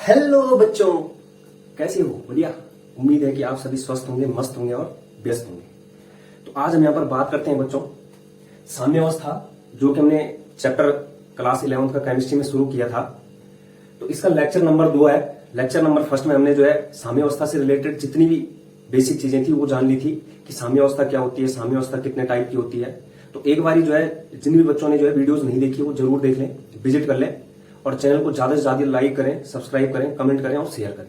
Hello बच्चों, कैसे हो? बढ़िया। उम्मीद है कि आप सभी स्वस्थ होंगे, मस्त होंगे और व्यस्त होंगे। तो आज हम यहाँ पर बात करते हैं बच्चों साम्यावस्था, जो कि हमने चैप्टर क्लास 11th का केमिस्ट्री में शुरू किया था। तो इसका लेक्चर नंबर 2 है। लेक्चर नंबर 1 में हमने जो है साम्यावस्था से रिलेटेड जितनी भी बेसिक चीजें थी वो जान ली थी कि साम्यावस्था क्या होती है, साम्यावस्था कितने टाइप की होती है। तो एक बारी जो है जिन भी बच्चों ने जो है वीडियोस नहीं देखी वो जरूर देख लें, विजिट कर लें और चैनल को ज्यादा से ज्यादा लाइक करें, सब्सक्राइब करें, कमेंट करें और शेयर करें।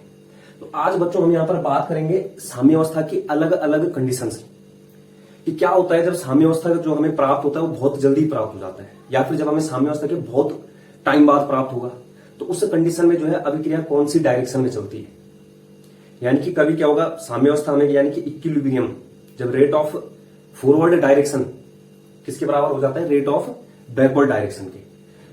तो आज बच्चों हम यहाँ पर बात करेंगे साम्यावस्था की अलग अलग कंडीशंस कि क्या होता है जब साम्यावस्था जो हमें प्राप्त होता है वो बहुत जल्दी प्राप्त हो जाता है, या फिर जब हमें साम्यावस्था के बहुत टाइम बाद प्राप्त होगा तो उस कंडीशन में जो है अभिक्रिया कौन सी डायरेक्शन में चलती है। यानी कि कभी क्या होगा साम्यावस्था में, यानी कि इक्विलिब्रियम, जब रेट ऑफ फॉरवर्ड डायरेक्शन किसके बराबर हो जाता है, रेट ऑफ बैकवर्ड डायरेक्शन के,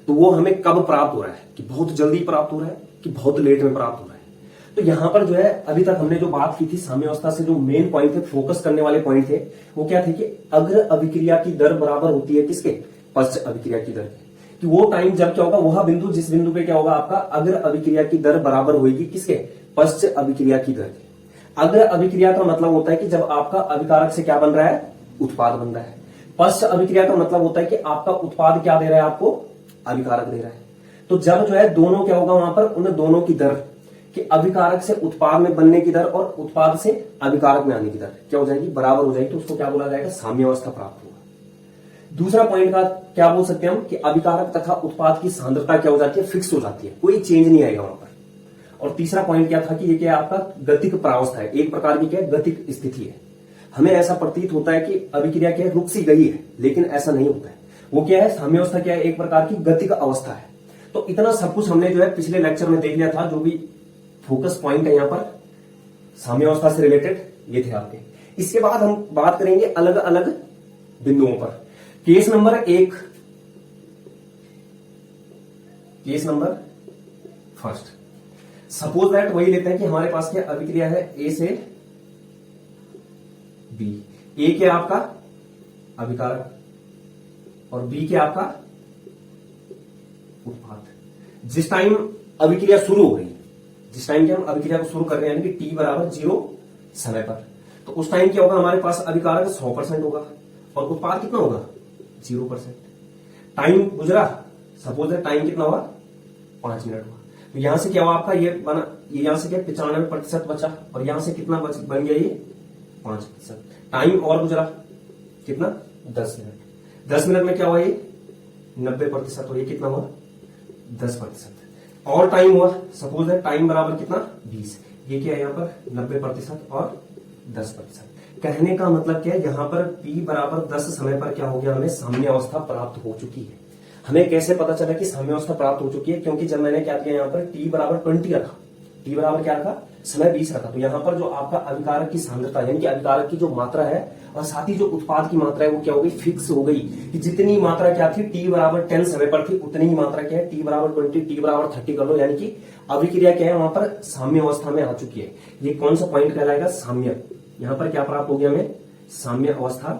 तो वो हमें कब प्राप्त हो रहा है कि बहुत जल्दी प्राप्त हो रहा है कि बहुत लेट में प्राप्त हो रहा है। तो यहां पर जो है अभी तक हमने जो बात की थी साम्यावस्था से, जो मेन पॉइंट थे, फोकस करने वाले पॉइंट थे, वो क्या थे कि अग्र अभिक्रिया की दर बराबर होती है किसके, पश्च अभिक्रिया की दर के। कि वो टाइम जब क्या होगा, वह बिंदु जिस बिंदु पे क्या होगा आपका अग्र अभिक्रिया की दर बराबर होगी किसके, पश्च अभिक्रिया की दर के। अग्र अभिक्रिया का मतलब होता है कि जब आपका अभिकारक से क्या बन रहा है, उत्पाद बन रहा है। पश्च अभिक्रिया का मतलब होता है कि आपका उत्पाद क्या दे रहा है, आपको अभिकारक दे रहा है। तो जब जो है दोनों क्या होगा वहां पर, उन दोनों की दर कि अभिकारक से उत्पाद में बनने की दर और उत्पाद से अभिकारक में आने की दर क्या हो जाएगी, बराबर हो जाएगी। तो उसको क्या बोला जाएगा, साम्यावस्था प्राप्त होगा। दूसरा पॉइंट का क्या बोल सकते हैं हम कि अभिकारक तथा उत्पाद की सांद्रता क्या हो जाती है, फिक्स हो जाती है, कोई चेंज नहीं आएगा वहां पर। और तीसरा पॉइंट क्या था कि ये क्या आपका गतिक प्रावस्था है, एक प्रकार की क्या गतिक स्थिति है। हमें ऐसा प्रतीत होता है कि अभिक्रिया क्या रुक सी गई है, लेकिन ऐसा नहीं होता है। वो क्या है, साम्यावस्था क्या है, एक प्रकार की गतिक अवस्था है। तो इतना सब कुछ हमने जो है पिछले लेक्चर में देख लिया था। जो भी फोकस पॉइंट है यहां पर साम्यावस्था से रिलेटेड ये थे आपके। इसके बाद हम बात करेंगे अलग अलग बिंदुओं पर। Case number 1, case number 1, suppose that वही लेते हैं कि हमारे पास क्या अभिक्रिया है ए से बी। ए क्या आपका अभिकारक और बी क्या आपका उत्पाद। जिस टाइम अभिक्रिया शुरू हो गई, जिस टाइम के हम अभिक्रिया को शुरू कर रहे हैं यानी कि टी बराबर 0 समय पर, तो उस टाइम क्या होगा, हमारे पास अभिकारक 100% होगा और उत्पाद कितना होगा, 0%। टाइम गुजरा, सपोज है टाइम कितना हुआ, 5 मिनट हुआ। तो यहां से क्या हुआ आपका, ये बना, ये यहां से क्या 95% बचा और यहां से कितना बन गया, ये 5%। टाइम और गुजरा कितना, 10 मिनट। 10 मिनट में क्या हुआ, ये 90% और ये कितना हुआ, 10%। और टाइम हुआ, सपोज है टाइम बराबर कितना, 20। ये क्या है यहाँ पर 90% और 10%। कहने का मतलब क्या है, यहां पर P बराबर 10 समय पर क्या हो गया, हमें साम्यावस्था प्राप्त हो चुकी है। हमें कैसे पता चला कि साम्यावस्था प्राप्त हो चुकी है, क्योंकि जब मैंने क्या किया यहाँ पर T बराबर 20 रखा, T बराबर क्या रखा, समय 20 रखा, तो यहाँ पर जो आपका अभिकारक की सांद्रता यानी कि अभिकारक की जो मात्रा है और साथ ही जो उत्पाद की मात्रा है वो क्या हो गई, फिक्स हो गई। कि जितनी मात्रा क्या थी, T बराबर 10 समय पर थी, उतनी ही मात्रा क्या है, T बराबर 20, T बराबर 30 कर लो, यानी कि अभिक्रिया क्या है वहां पर साम्य अवस्था में आ चुकी है। ये कौन सा पॉइंट कहलाएगा, साम्य। यहां पर क्या प्राप्त हो गया, हमें साम्य अवस्था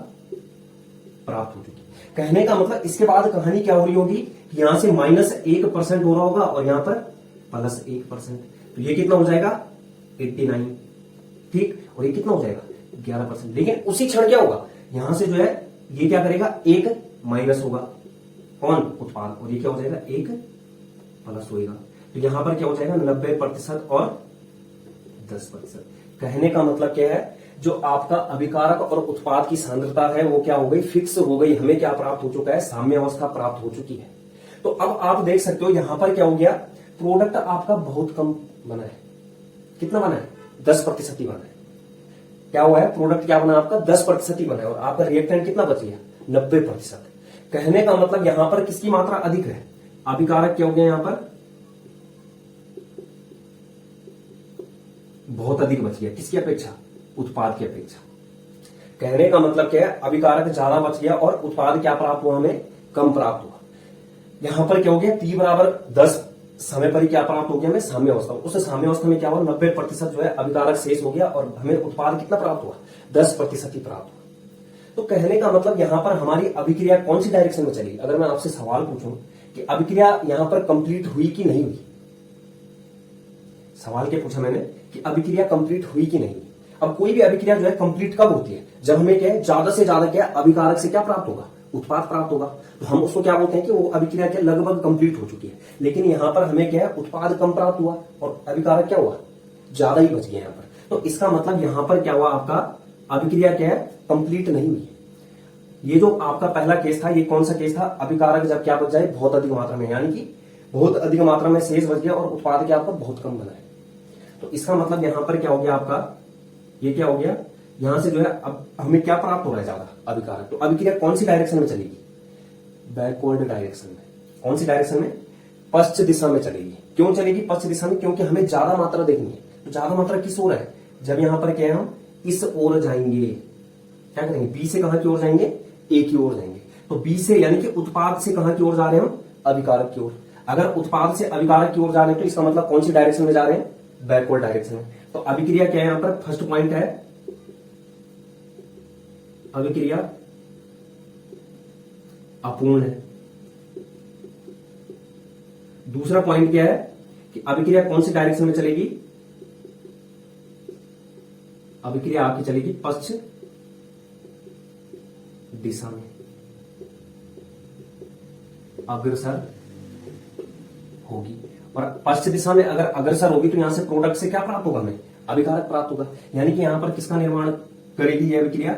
प्राप्त हो चुकी। कहने का मतलब इसके बाद कहानी क्या हो रही होगी, यहां से -1% हो रहा होगा और यहां पर +1%। तो ये कितना हो जाएगा, 89, ठीक। और ये कितना हो जाएगा, 11%। लेकिन उसी क्षण क्या होगा, यहां से जो है ये क्या करेगा, 1 माइनस होगा, कौन, उत्पाद, और ये क्या हो जाएगा, 1 प्लस होगा। तो यहां पर क्या हो जाएगा, 90% और 10%। कहने का मतलब क्या है, जो आपका अभिकारक और उत्पाद की सांद्रता है वो क्या हो गई, फिक्स हो गई। हमें क्या प्राप्त हो चुका है, साम्यावस्था प्राप्त हो चुकी है। तो अब आप देख सकते हो यहां पर क्या हो गया, प्रोडक्ट आपका बहुत कम बना है। कितना बना है, 10% ही बना है। क्या हुआ है, प्रोडक्ट क्या बना आपका, 10% ही बना है और आपका रिएक्टेंट कितना बच गया, 90%। कहने का मतलब यहां पर किसकी मात्रा अधिक है, अभिकारक क्या हो गया, यहां पर बहुत अधिक बच गया, किसकी अपेक्षा, उत्पाद की अपेक्षा। कहने का मतलब क्या है, अभिकारक ज्यादा बच गया और उत्पाद क्या प्राप्त हुआ, हमें कम प्राप्त हुआ। यहां पर क्या हो गया, T बराबर 10 समय पर ही क्या प्राप्त हो गया, हमें साम्यावस्था। उस साम्यावस्था में क्या हुआ, 90% जो है अभिकारक शेष हो गया और हमें उत्पाद कितना प्राप्त हुआ, 10% ही प्राप्त हुआ। तो कहने का मतलब यहां पर हमारी अभिक्रिया कौन सी डायरेक्शन में चली। अगर मैं आपसे सवाल पूछूं कि अभिक्रिया यहां पर कंप्लीट हुई कि नहीं हुई, सवाल क्या पूछा मैंने कि अभिक्रिया कंप्लीट हुई कि नहीं। अब कोई भी अभिक्रिया जो है कंप्लीट कब होती है, जब हमें क्या है ज्यादा से ज्यादा क्या अभिकारक से क्या प्राप्त होगा, उत्पाद प्राप्त होगा। तो हम उसको क्या बोलते हैं कि वो अभिक्रिया क्या लगभग कंप्लीट हो चुकी है। लेकिन यहां पर हमें क्या है उत्पाद कम प्राप्त हुआ और अभिकारक क्या हुआ, ज्यादा ही बच गया यहां पर। तो इसका मतलब यहां पर क्या हुआ, आपका अभिक्रिया क्या है कंप्लीट नहीं हुई। ये जो आपका पहला केस था, ये कौन सा केस था, अभिकारक जब क्या बच जाए बहुत अधिक मात्रा में, यानी कि बहुत अधिक मात्रा में शेष बच गया और उत्पाद क्या आपका बहुत कम बना है। तो इसका मतलब यहां पर क्या हो गया आपका, ये क्या हो गया, यहां से जो है अब हमें क्या प्राप्त हो रहा है ज्यादा अभिकारक। तो अभिक्रिया कौन सी डायरेक्शन में चलेगी, बैकवर्ड डायरेक्शन में। कौन सी डायरेक्शन में, पश्चिम दिशा में चलेगी। क्यों चलेगी पश्चिम दिशा में, क्योंकि हमें ज्यादा मात्रा देखनी है। तो ज्यादा मात्रा किस ओर है, जब यहां पर क्या है हम इस ओर जाएंगे, क्या करेंगे, बी से कहां की ओर जाएंगे, ए की ओर जाएंगे। तो बी से यानी कि उत्पाद से कहां की ओर जा रहे हैं हम, अभिकारक की ओर। अगर उत्पाद से अभिकारक की ओर जा रहे हैं तो इसका मतलब कौन सी डायरेक्शन में जा रहे हैं, बैकवर्ड डायरेक्शन में। तो अभिक्रिया क्या है यहां पर, फर्स्ट पॉइंट है अभिक्रिया अपूर्ण है। दूसरा पॉइंट क्या है कि अभिक्रिया कौन सी डायरेक्शन में चलेगी, अभिक्रिया आपकी चलेगी पश्चिम दिशा में, अग्रसर होगी। और पश्चिम दिशा में अगर अग्रसर होगी तो यहां से प्रोडक्ट से क्या प्राप्त होगा, हमें अभिकारक प्राप्त होगा। यानी कि यहां पर किसका निर्माण करेगी यह अभिक्रिया,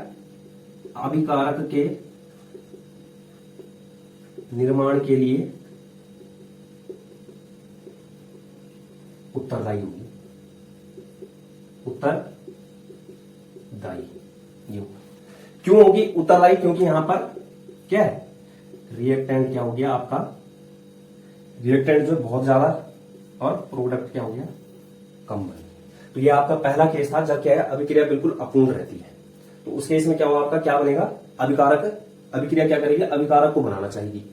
अभिकारक के निर्माण के लिए उत्तरदायी होगी, उत्तरदायी। ये क्यों होगी उत्तरदायी, क्योंकि यहां पर क्या है, रिएक्टेंट क्या हो गया आपका, रिएक्टेंट जो बहुत ज्यादा और प्रोडक्ट क्या हो गया कम बन गया। तो ये आपका पहला केस था जब क्या है अभिक्रिया बिल्कुल अपूर्ण रहती है। तो उस केस में क्या होगा आपका, क्या बनेगा, अभिकारक, अभिक्रिया क्या करेगी, अभिकारक को बनाना चाहिए।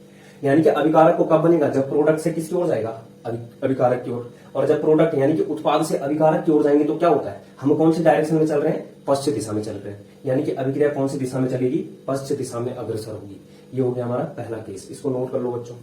यानी कि अभिकारक को कब बनेगा, जब प्रोडक्ट से किसकी ओर जाएगा, अभिकारक की ओर। और जब प्रोडक्ट यानी कि उत्पाद से अभिकारक की ओर जाएंगे तो क्या होता है, हम कौन सी डायरेक्शन में चल रहे हैं, पश्चिम दिशा में चल रहे हैं। यानी कि अभिक्रिया कौन सी दिशा में चलेगी, पश्चिम दिशा में अग्रसर होगी। ये हो गया हमारा पहला केस, इसको नोट कर लो बच्चों।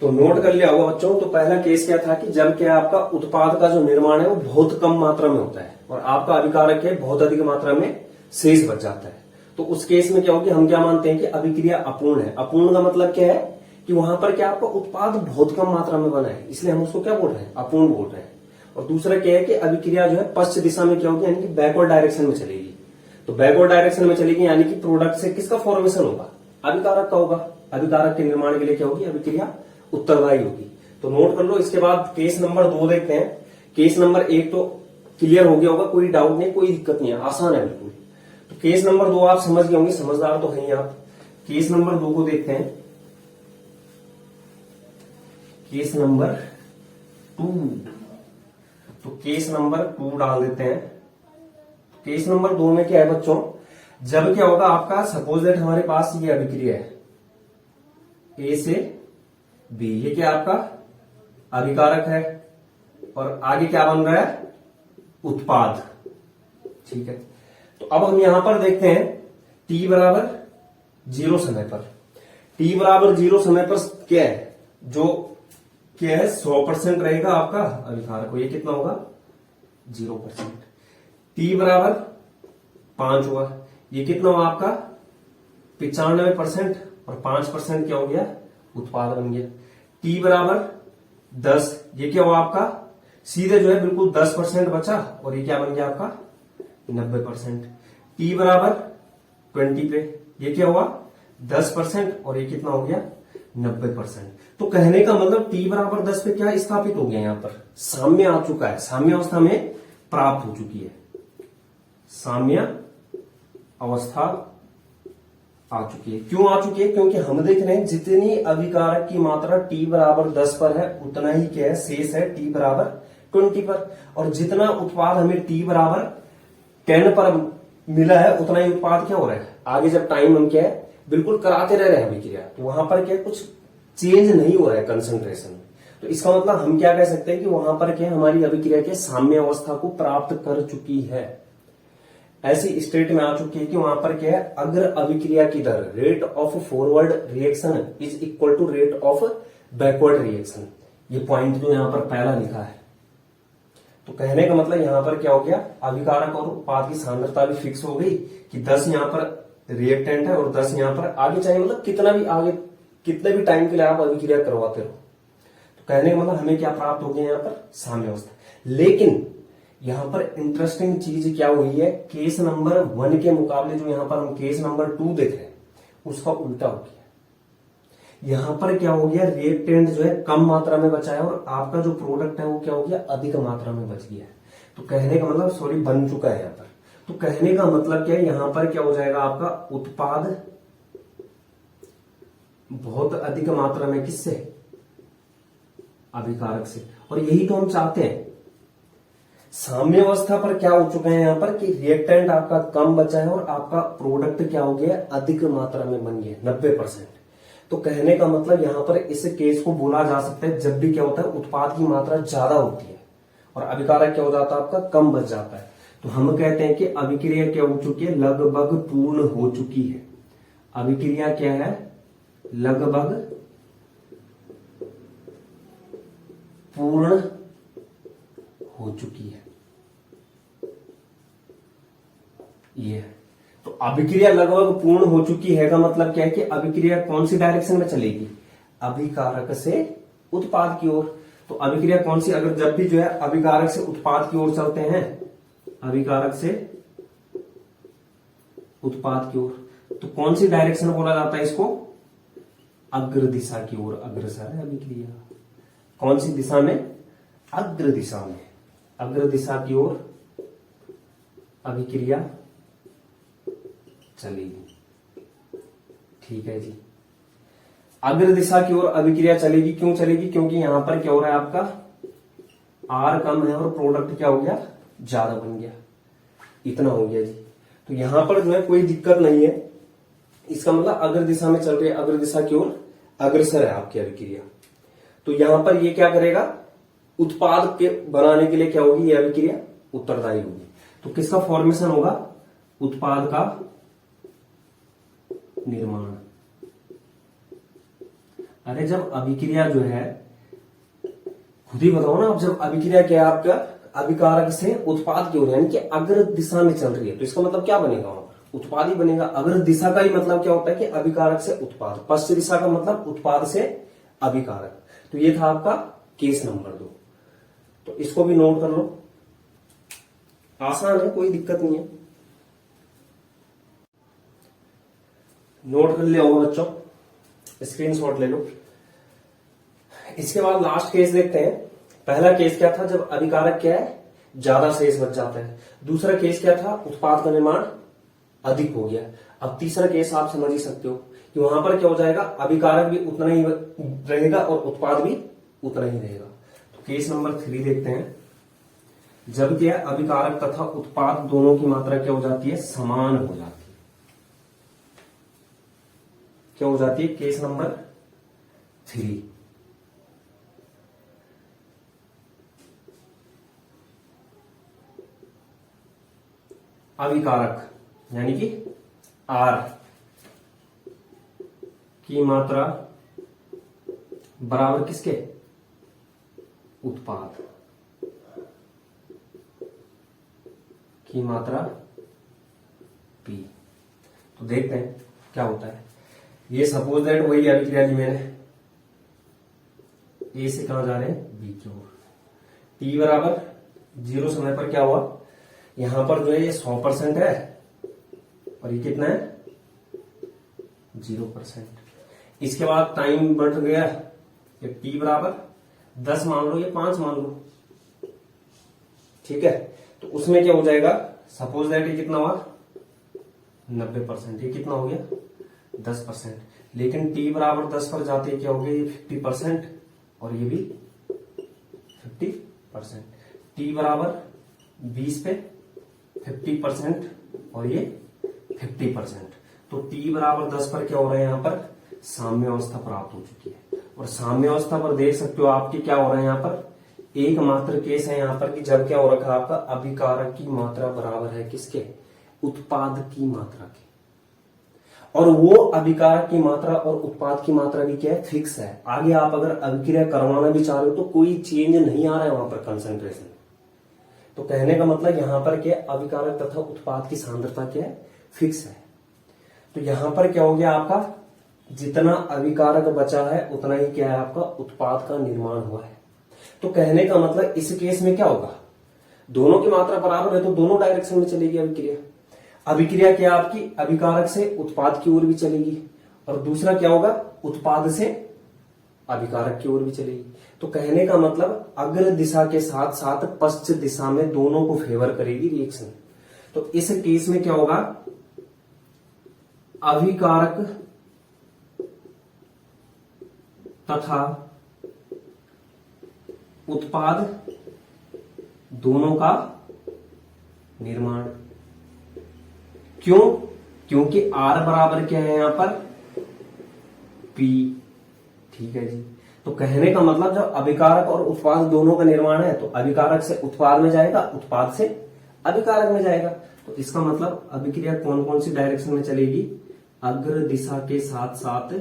तो नोट कर लिया होगा बच्चों। तो पहला केस क्या था कि जब क्या आपका उत्पाद का जो निर्माण है वो बहुत कम मात्रा में होता है और आपका अभिकारक है बहुत अधिक मात्रा में शेष बच जाता है। तो उस केस में क्या होगी, हम क्या मानते हैं कि अभिक्रिया अपूर्ण है। अपूर्ण का मतलब क्या है कि वहां पर क्या आपका उत्पाद बहुत कम मात्रा में बना है, इसलिए हम उसको क्या बोल रहे हैं, अपूर्ण बोल रहे हैं। और दूसरा क्या है कि अभिक्रिया जो है पश्चिम दिशा में क्या होगी, यानी कि बैकवर्ड डायरेक्शन में चलेगी। तो बैकवर्ड डायरेक्शन में चलेगी यानी कि प्रोडक्ट से किसका फॉर्मेशन होगा, अभिकारक का होगा। अभिकारक के निर्माण के लिए क्या होगी, अभिक्रिया उत्तरदायी होगी। तो नोट कर लो। इसके बाद केस नंबर 2 देखते हैं। केस नंबर 1 तो क्लियर हो गया होगा, कोई डाउट नहीं, कोई दिक्कत नहीं है, आसान है बिल्कुल। तो केस नंबर 2 आप समझ गए होंगे, समझदार तो है ही आप। केस नंबर 2 को देखते हैं। केस नंबर 2, तो केस नंबर 2 डाल देते हैं। केस नंबर 2 में क्या है बच्चों, जब क्या होगा आपका, सपोज दैट हमारे पास ये अभिक्रिया है ए से बी, ये क्या आपका अभिकारक है और आगे क्या बन रहा है, उत्पाद। ठीक है, तो अब हम यहां पर देखते हैं t बराबर 0 समय पर। t बराबर 0 समय पर क्या है, जो क्या है 100% रहेगा आपका अभिकारक, ये कितना होगा 0%। t बराबर 5 हुआ, ये कितना हुआ आपका 95% और 5% क्या हो गया, उत्पाद बन गया। t बराबर 10, ये क्या हुआ आपका सीधे जो है बिल्कुल 10% बचा और ये क्या बन गया आपका 90%। t बराबर 20 पे ये क्या हुआ 10% और ये कितना हो गया 90%। तो कहने का मतलब t बराबर 10 पे क्या स्थापित हो गया, यहां पर साम्य आ चुका है, साम्य अवस्था में प्राप्त हो चुकी है, साम्य अवस्था आ चुकी है। क्यों आ चुकी है, क्योंकि हम देख रहे हैं जितनी अभिकारक की मात्रा t बराबर 10 पर है उतना ही क्या है शेष है t बराबर 20 पर, और जितना उत्पाद हमें t बराबर 10 पर मिला है उतना ही उत्पाद क्या हो रहा है आगे, जब टाइम हम क्या है बिल्कुल कराते रह रहे हैं अभिक्रिया, तो वहां पर क्या कुछ चेंज नहीं हो रहा है कंसंट्रेशन। तो इसका मतलब हम क्या कह सकते हैं कि वहां पर क्या हमारी अभिक्रिया के साम्य अवस्था को प्राप्त कर चुकी है, ऐसी स्टेट में आ चुकी है कि वहां पर क्या है अग्र अभिक्रिया की दर, rate of forward reaction is equal to rate of backward reaction, ये पॉइंट जो यहां पर पहला लिखा है। तो कहने का मतलब यहां पर क्या हो गया, अभिकारक और उत्पाद की सांद्रता भी फिक्स हो गई कि 10 यहां पर रिएक्टेंट है और 10 यहां पर आगे चाहिए, मतलब कितना भी आगे कितने भी टाइम के लिए आप अभिक्रिया करवाते रहो। तो कहने का मतलब हमें क्या प्राप्त हो गया यहाँ पर, साम्यावस्था। लेकिन यहां पर इंटरेस्टिंग चीज क्या हुई है, केस नंबर 1 के मुकाबले जो यहां पर हम केस नंबर 2 देख रहे हैं उसका उल्टा हो गया। यहां पर क्या हो गया, रिएक्टेंट जो है कम मात्रा में बचा है और आपका जो प्रोडक्ट है वो क्या हो गया, अधिक मात्रा में बच गया है। तो कहने का मतलब सॉरी बन चुका है यहां पर। तो कहने का मतलब क्या है, यहां पर क्या हो जाएगा, आपका उत्पाद बहुत अधिक मात्रा में किससे, अभिकारक से। और यही तो हम चाहते हैं। साम्य अवस्था पर क्या हो चुका है यहां पर कि रिएक्टेंट आपका कम बचा है और आपका प्रोडक्ट क्या हो गया, अधिक मात्रा में बन गया 90%। तो कहने का मतलब यहां पर इस केस को बोला जा सकता है जब भी क्या होता है, उत्पाद की मात्रा ज्यादा होती है और अभिकारक क्या हो जाता है, आपका कम बच जाता है। तो हम कहते हैं कि अभिक्रिया क्या हो चुकी है, लगभग पूर्ण हो चुकी है। अभिक्रिया क्या है, लगभग पूर्ण हो चुकी है। ये है। तो अभिक्रिया लगभग पूर्ण हो चुकी है का मतलब क्या है कि अभिक्रिया कौन सी डायरेक्शन में चलेगी, अभिकारक से उत्पाद की ओर। तो अभिक्रिया कौन सी, अगर जब भी जो है अभिकारक से उत्पाद की ओर चलते हैं, अभिकारक से उत्पाद की ओर, तो कौन सी डायरेक्शन बोला जाता है इसको, अग्र दिशा की ओर अग्रसर है अभिक्रिया। कौन सी दिशा में, अग्र दिशा में, अग्र दिशा की ओर अभिक्रिया चलेगी। ठीक है जी, अग्र दिशा की ओर अभिक्रिया चलेगी। क्यों चलेगी, क्योंकि यहां पर क्या हो रहा है, आपका आर कम है और प्रोडक्ट क्या हो गया, ज्यादा बन गया। इतना हो गया जी। तो यहां पर जो है कोई दिक्कत नहीं है। इसका मतलब अग्र दिशा में चल रही है, अग्र दिशा की ओर अग्रसर है आपकी अभिक्रिया। तो यहां पर ये क्या करेगा, उत्पाद के बनाने के लिए क्या होगी, ये अभिक्रिया उत्तरदायी होगी। तो किसका फॉर्मेशन होगा, उत्पाद का निर्माण। अरे जब अभिक्रिया जो है, खुद ही बताओ ना, अब जब अभिक्रिया क्या है आपका, अभिकारक से उत्पाद की ओर यानी कि अग्र दिशा में चल रही है, तो इसका मतलब क्या बनेगा, वहां पर उत्पाद ही बनेगा। अग्र दिशा का ही मतलब क्या होता है कि अभिकारक से उत्पाद, पश्चिम दिशा का मतलब उत्पाद से अभिकारक। तो ये था आपका केस नंबर 2। तो इसको भी नोट कर लो, आसान है, कोई दिक्कत नहीं है, नोट कर लिया होगा बच्चों, स्क्रीनशॉट ले लो। इसके बाद लास्ट केस देखते हैं। पहला केस क्या था, जब अभिकारक क्या है, ज्यादा शेष बच जाता है। दूसरा केस क्या था, उत्पाद का निर्माण अधिक हो गया। अब तीसरा केस आप समझ ही सकते हो कि वहां पर क्या हो जाएगा, अभिकारक भी उतना ही रहेगा और उत्पाद भी उतना ही रहेगा। तो केस नंबर 3 देखते हैं। जब क्या अभिकारक तथा उत्पाद दोनों की मात्रा क्या हो जाती है, समान हो जाती है। क्या हो जाती है, केस नंबर 3। अभिकारक यानी कि आर की मात्रा बराबर किसके, उत्पाद की मात्रा पी। तो देखते हैं क्या होता है। ये सपोज दैट वही अभिक्रिया ली मैंने, ए से कहां जा रहे हैं, बी की ओर। टी बराबर 0 समय पर क्या हुआ, यहां पर जो है ये 100% है और ये कितना है, 0%। इसके बाद टाइम बढ़ गया, ये टी बराबर 10 मान लो या 5 मान लो, ठीक है। तो उसमें क्या हो जाएगा, सपोज दैट ये कितना हुआ, 90%। ये कितना हो गया, 10%। लेकिन t बराबर 10 पर जाते क्या हो गया, ये 50% और ये भी 50%। t बराबर 20 पे 50% और ये 50%। तो t बराबर 10 पर क्या हो रहा है, यहां पर साम्य अवस्था प्राप्त हो चुकी है। और साम्य अवस्था पर देख सकते हो आपके क्या हो रहा है, यहां पर एकमात्र केस है यहां पर कि जब क्या हो रखा है आपका, अभिकारक की मात्रा बराबर है किसके, उत्पाद की मात्रा के। और वो अभिकारक की मात्रा और उत्पाद की मात्रा भी क्या है, फिक्स है। आगे आप अगर अभिक्रिया करवाना भी चाह रहे हो तो कोई चेंज नहीं आ रहा है वहां पर कंसंट्रेशन। तो कहने का मतलब यहां पर क्या, अभिकारक तथा उत्पाद की सांद्रता क्या है, फिक्स है। तो यहां पर क्या हो गया, आपका जितना अभिकारक बचा है उतना ही क्या है, आपका उत्पाद का निर्माण हुआ है। तो कहने का मतलब इस केस में क्या होगा, दोनों की मात्रा बराबर है तो दोनों डायरेक्शन में चलेगी अभिक्रिया। अभिक्रिया क्या आपकी, अभिकारक से उत्पाद की ओर भी चलेगी, और दूसरा क्या होगा, उत्पाद से अभिकारक की ओर भी चलेगी। तो कहने का मतलब अग्र दिशा के साथ साथ पश्च दिशा में दोनों को फेवर करेगी रिएक्शन। तो इस केस में क्या होगा, अभिकारक तथा उत्पाद दोनों का निर्माण। क्यों, क्योंकि R बराबर क्या है यहां पर, P। ठीक है जी। तो कहने का मतलब जब अभिकारक और उत्पाद दोनों का निर्माण है तो अभिकारक से उत्पाद में जाएगा, उत्पाद से अभिकारक में जाएगा। तो इसका मतलब अभिक्रिया कौन कौन सी डायरेक्शन में चलेगी, अग्र दिशा के साथ साथ,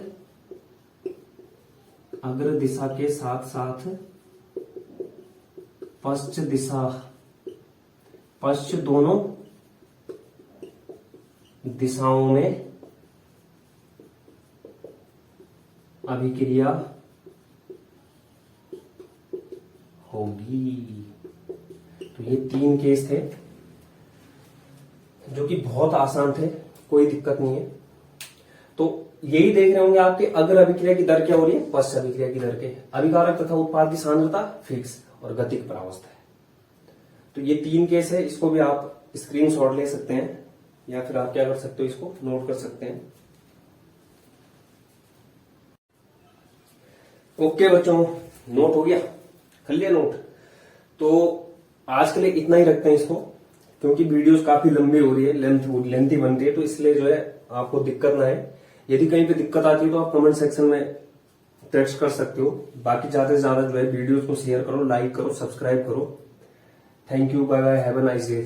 अग्र दिशा के साथ साथ पश्च दिशा, पश्च दोनों दिशाओं में अभिक्रिया होगी। तो ये 3 केस थे जो कि बहुत आसान थे, कोई दिक्कत नहीं है। तो यही देख रहे होंगे आपके, अग्र अभिक्रिया की दर क्या हो रही है, पश्च अभिक्रिया की दर के, अभिकारक तथा उत्पाद की सांद्रता फिक्स और गतिक परावस्था है। तो ये 3 केस है, इसको भी आप स्क्रीनशॉट ले सकते हैं या फिर आप क्या कर सकते हो, इसको नोट कर सकते हैं। ओके बच्चों, नोट हो गया, कर लिया नोट। तो आज के लिए इतना ही रखते हैं इसको, क्योंकि वीडियोस काफी लंबी हो रही है, लेंथी बन रही है, तो इसलिए जो है आपको दिक्कत ना है। यदि कहीं पे दिक्कत आती है तो आप कमेंट सेक्शन में टेक्स्ट कर सकते हो। बाकी ज्यादा से ज्यादा जो है वीडियोस को शेयर करो, लाइक करो, सब्सक्राइब करो। Thank you, bye bye, have a nice day.